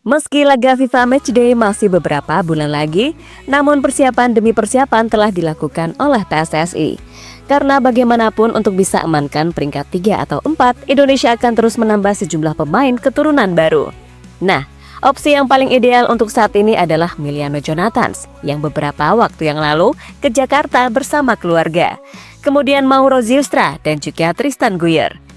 Meski laga FIFA Matchday masih beberapa bulan lagi, namun persiapan demi persiapan telah dilakukan oleh PSSI. Karena bagaimanapun untuk bisa amankan peringkat 3 atau 4, Indonesia akan terus menambah sejumlah pemain keturunan baru. Nah, opsi yang paling ideal untuk saat ini adalah Emiliano Jonathans yang beberapa waktu yang lalu ke Jakarta bersama keluarga. Kemudian Mauro Zylstra dan juga Tristan Guyer.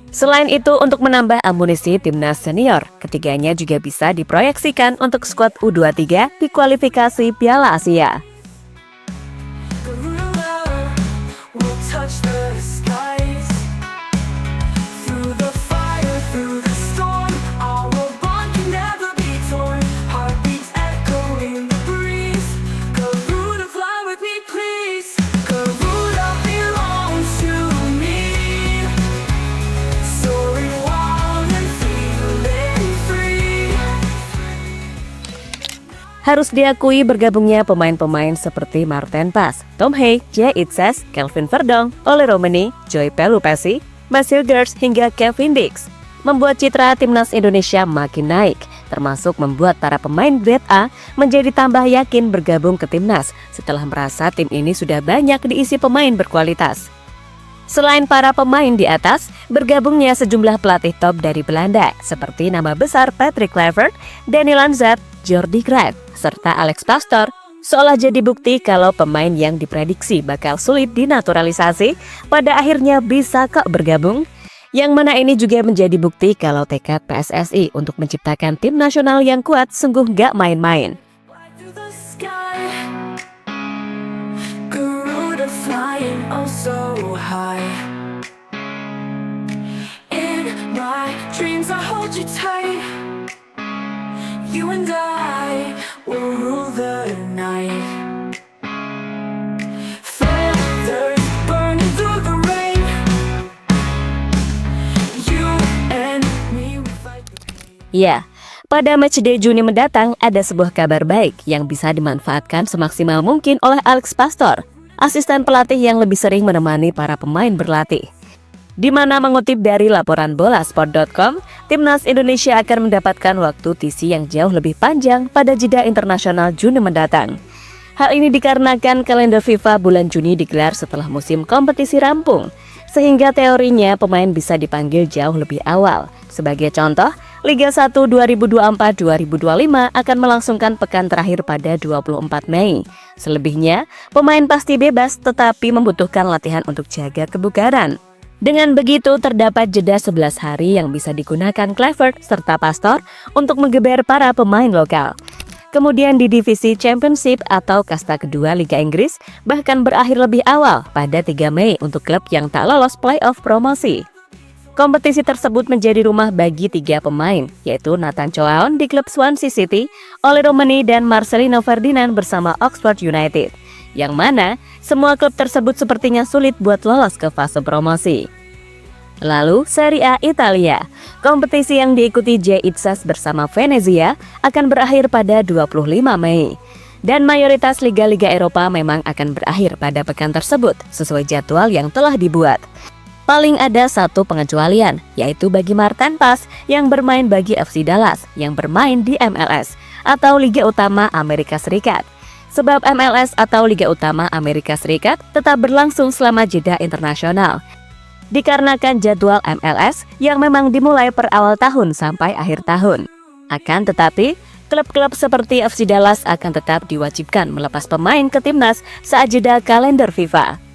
Selain itu, untuk menambah amunisi timnas senior, ketiganya juga bisa diproyeksikan untuk skuad U23 di kualifikasi Piala Asia. Harus diakui bergabungnya pemain-pemain seperti Maarten Pas, Tom Hey, Jay Itzes, Kelvin Verdonk, Ole Romeni, Joy Pelupessy, Marcel Gers hingga Kevin Dix membuat citra timnas Indonesia makin naik, termasuk membuat para pemain grade A menjadi tambah yakin bergabung ke timnas setelah merasa tim ini sudah banyak diisi pemain berkualitas. Selain para pemain di atas, bergabungnya sejumlah pelatih top dari Belanda seperti nama besar Patrick Kluivert, Danny Lanzat, Jordi Cruijff, serta Alex Pastoor seolah jadi bukti kalau pemain yang diprediksi bakal sulit dinaturalisasi pada akhirnya bisa kok bergabung. Yang mana ini juga menjadi bukti kalau tekad PSSI untuk menciptakan tim nasional yang kuat sungguh gak main-main. You and I will rule the night. Feathers burning through the rain. You and me will fight the pain. Ya, pada matchday Juni mendatang ada sebuah kabar baik yang bisa dimanfaatkan semaksimal mungkin oleh Alex Pastoor, asisten pelatih yang lebih sering menemani para pemain berlatih. Di mana mengutip dari laporan bolasport.com, timnas Indonesia akan mendapatkan waktu TC yang jauh lebih panjang pada jeda internasional Juni mendatang. Hal ini dikarenakan kalender FIFA bulan Juni digelar setelah musim kompetisi rampung, sehingga teorinya pemain bisa dipanggil jauh lebih awal. Sebagai contoh, Liga 1 2024-2025 akan melangsungkan pekan terakhir pada 24 Mei. Selebihnya, pemain pasti bebas tetapi membutuhkan latihan untuk jaga kebugaran. Dengan begitu, terdapat jeda 11 hari yang bisa digunakan Kluivert serta Pastoor untuk menggeber para pemain lokal. Kemudian di divisi Championship atau kasta kedua Liga Inggris bahkan berakhir lebih awal pada 3 Mei untuk klub yang tak lolos playoff promosi. Kompetisi tersebut menjadi rumah bagi 3 pemain, yaitu Nathan Choaon di klub Swansea City, Ole Romeni dan Marcelino Ferdinand bersama Oxford United. Yang mana semua klub tersebut sepertinya sulit buat lolos ke fase promosi. Lalu Serie A Italia, kompetisi yang diikuti Jay Itzes bersama Venezia akan berakhir pada 25 Mei. Dan mayoritas liga-liga Eropa memang akan berakhir pada pekan tersebut sesuai jadwal yang telah dibuat. Paling ada satu pengecualian, yaitu bagi Maarten Pas yang bermain bagi FC Dallas yang bermain di MLS atau Liga Utama Amerika Serikat. Sebab MLS atau Liga Utama Amerika Serikat tetap berlangsung selama jeda internasional. Dikarenakan jadwal MLS yang memang dimulai per awal tahun sampai akhir tahun. Akan tetapi, klub-klub seperti FC Dallas akan tetap diwajibkan melepas pemain ke timnas saat jeda kalender FIFA.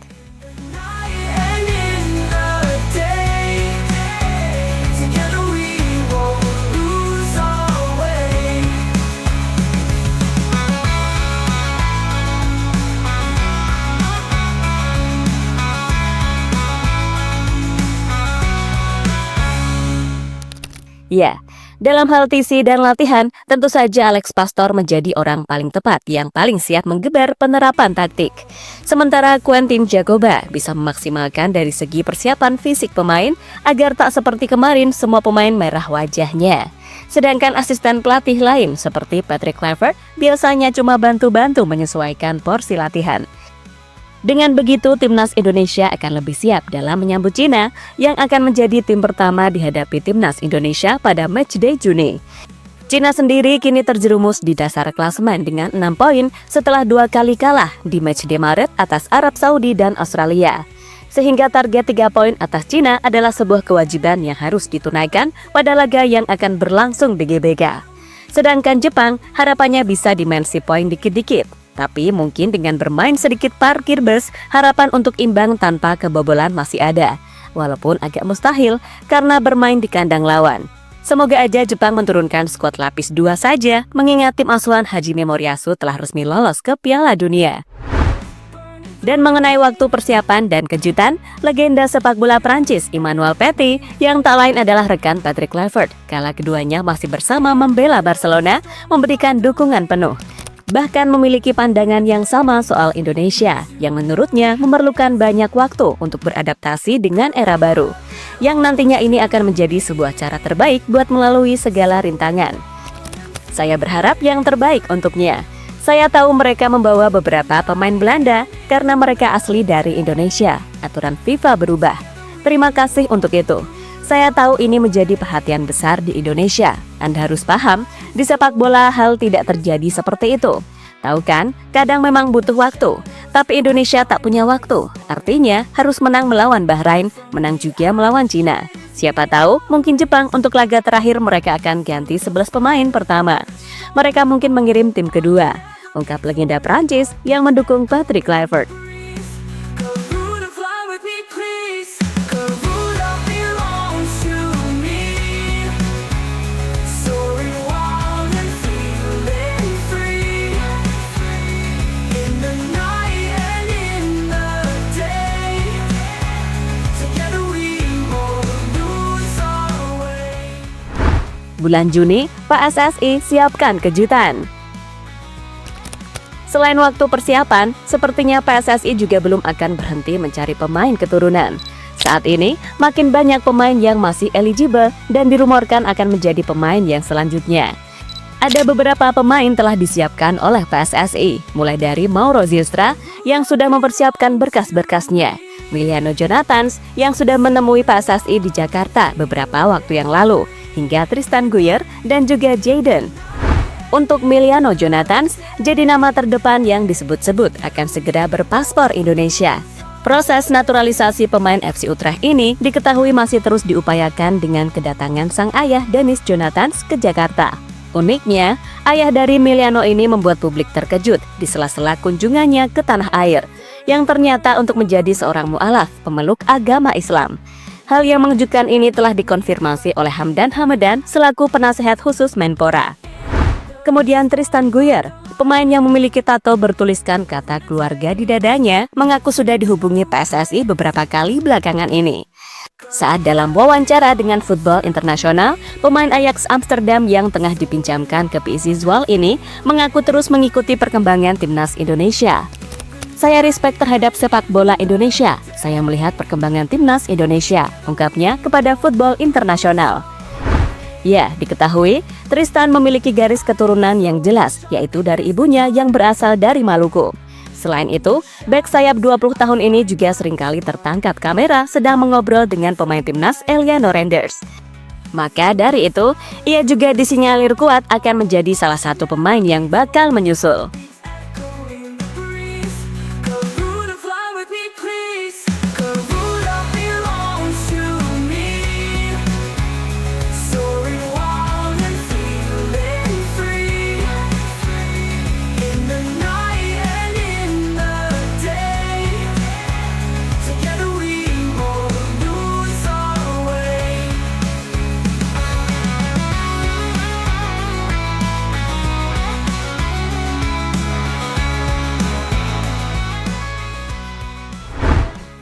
Ya, dalam hal TC dan latihan, tentu saja Alex Pastoor menjadi orang paling tepat yang paling siap menggeber penerapan taktik. Sementara Quentin Jacoba bisa memaksimalkan dari segi persiapan fisik pemain agar tak seperti kemarin semua pemain merah wajahnya. Sedangkan asisten pelatih lain seperti Patrick Kluivert biasanya cuma bantu-bantu menyesuaikan porsi latihan. Dengan begitu, timnas Indonesia akan lebih siap dalam menyambut Cina yang akan menjadi tim pertama dihadapi timnas Indonesia pada matchday Juni. Cina sendiri kini terjerumus di dasar klasemen dengan 6 poin setelah 2 kali kalah di matchday Maret atas Arab Saudi dan Australia. Sehingga target 3 poin atas Cina adalah sebuah kewajiban yang harus ditunaikan pada laga yang akan berlangsung di GBK. Sedangkan Jepang harapannya bisa dimensi poin dikit-dikit. Tapi mungkin dengan bermain sedikit parkir bus, harapan untuk imbang tanpa kebobolan masih ada. Walaupun agak mustahil karena bermain di kandang lawan. Semoga aja Jepang menurunkan skuad lapis 2 saja, mengingat tim asuhan Hajime Moriyasu telah resmi lolos ke Piala Dunia. Dan mengenai waktu persiapan dan kejutan, legenda sepak bola Prancis Emmanuel Petit yang tak lain adalah rekan Patrick Kluivert, kala keduanya masih bersama membela Barcelona, memberikan dukungan penuh. Bahkan memiliki pandangan yang sama soal Indonesia, yang menurutnya memerlukan banyak waktu untuk beradaptasi dengan era baru, yang nantinya ini akan menjadi sebuah cara terbaik buat melalui segala rintangan. Saya berharap yang terbaik untuknya. Saya tahu mereka membawa beberapa pemain Belanda karena mereka asli dari Indonesia. Aturan FIFA berubah. Terima kasih untuk itu. Saya tahu ini menjadi perhatian besar di Indonesia. Anda harus paham, di sepak bola hal tidak terjadi seperti itu. Tahu kan, kadang memang butuh waktu. Tapi Indonesia tak punya waktu. Artinya harus menang melawan Bahrain, menang juga melawan Cina. Siapa tahu mungkin Jepang untuk laga terakhir mereka akan ganti 11 pemain pertama. Mereka mungkin mengirim tim kedua. Ungkap legenda Prancis yang mendukung Patrick Kluivert. Bulan Juni, PSSI siapkan kejutan. Selain waktu persiapan, sepertinya PSSI juga belum akan berhenti mencari pemain keturunan. Saat ini, makin banyak pemain yang masih eligible dan dirumorkan akan menjadi pemain yang selanjutnya. Ada beberapa pemain telah disiapkan oleh PSSI, mulai dari Mauro Zylstra yang sudah mempersiapkan berkas-berkasnya, Miliano Jonathans yang sudah menemui PSSI di Jakarta beberapa waktu yang lalu, hingga Tristan Guyer dan juga Jayden. Untuk Miliano Jonathans, jadi nama terdepan yang disebut-sebut akan segera berpaspor Indonesia. Proses naturalisasi pemain FC Utrecht ini diketahui masih terus diupayakan dengan kedatangan sang ayah Dennis Jonathans ke Jakarta. Uniknya, ayah dari Miliano ini membuat publik terkejut di sela-sela kunjungannya ke tanah air, yang ternyata untuk menjadi seorang mu'alaf, pemeluk agama Islam. Hal yang mengejutkan ini telah dikonfirmasi oleh Hamdan Hamadan selaku penasehat khusus Menpora. Kemudian Tristan Guyer, pemain yang memiliki tato bertuliskan kata keluarga di dadanya, mengaku sudah dihubungi PSSI beberapa kali belakangan ini. Saat dalam wawancara dengan Football International, pemain Ajax Amsterdam yang tengah dipinjamkan ke PSV Zwolle ini mengaku terus mengikuti perkembangan timnas Indonesia. Saya respect terhadap sepak bola Indonesia. Saya melihat perkembangan timnas Indonesia, ungkapnya kepada Football International. Ya, diketahui Tristan memiliki garis keturunan yang jelas, yaitu dari ibunya yang berasal dari Maluku. Selain itu, bek sayap 20 tahun ini juga seringkali tertangkap kamera sedang mengobrol dengan pemain timnas Eliano Renders. Maka dari itu, ia juga disinyalir kuat akan menjadi salah satu pemain yang bakal menyusul.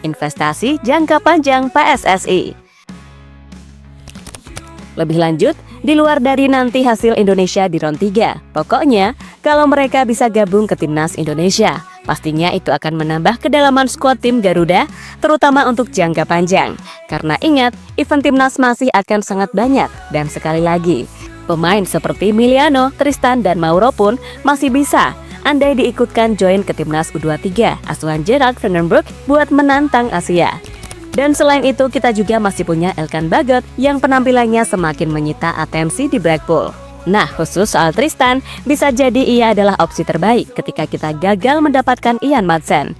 Investasi jangka panjang PSSI. Lebih lanjut, di luar dari nanti hasil Indonesia di round 3, pokoknya kalau mereka bisa gabung ke timnas Indonesia, pastinya itu akan menambah kedalaman skuad tim Garuda, terutama untuk jangka panjang. Karena ingat, event timnas masih akan sangat banyak, dan sekali lagi, pemain seperti Miliano, Tristan, dan Mauro pun masih bisa andai diikutkan join ke timnas U23 asuhan Gerard Vandenbroek buat menantang Asia. Dan selain itu kita juga masih punya Elkan Bagot yang penampilannya semakin menyita atensi di Blackpool. Nah, khusus soal Tristan, bisa jadi ia adalah opsi terbaik ketika kita gagal mendapatkan Ian Maatsen.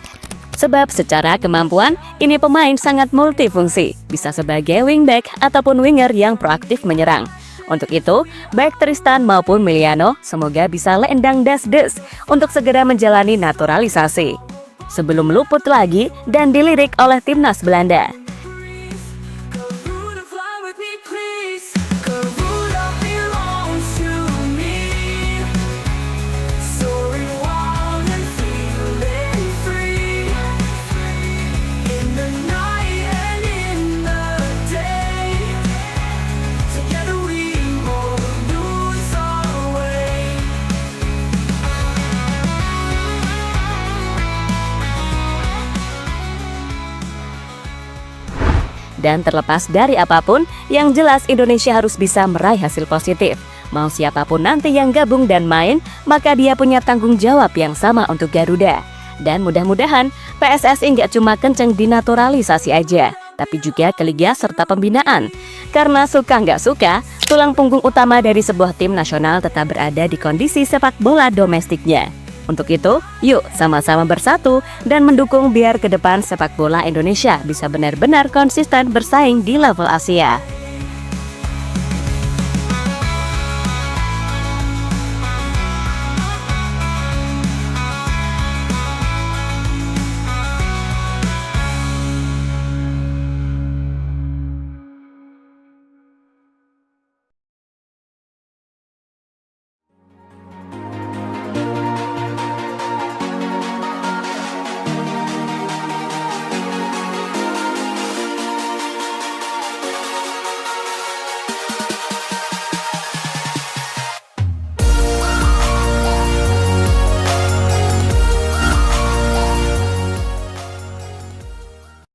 Sebab secara kemampuan, ini pemain sangat multifungsi, bisa sebagai wingback ataupun winger yang proaktif menyerang. Untuk itu, baik Tristan maupun Miliano semoga bisa leendang das-des untuk segera menjalani naturalisasi sebelum luput lagi dan dilirik oleh timnas Belanda. Dan terlepas dari apapun, yang jelas Indonesia harus bisa meraih hasil positif. Mau siapapun nanti yang gabung dan main, maka dia punya tanggung jawab yang sama untuk Garuda. Dan mudah-mudahan PSSI nggak cuma kenceng di naturalisasi aja, tapi juga ke liga serta pembinaan. Karena suka nggak suka, tulang punggung utama dari sebuah tim nasional tetap berada di kondisi sepak bola domestiknya. Untuk itu, yuk sama-sama bersatu dan mendukung biar ke depan sepak bola Indonesia bisa benar-benar konsisten bersaing di level Asia.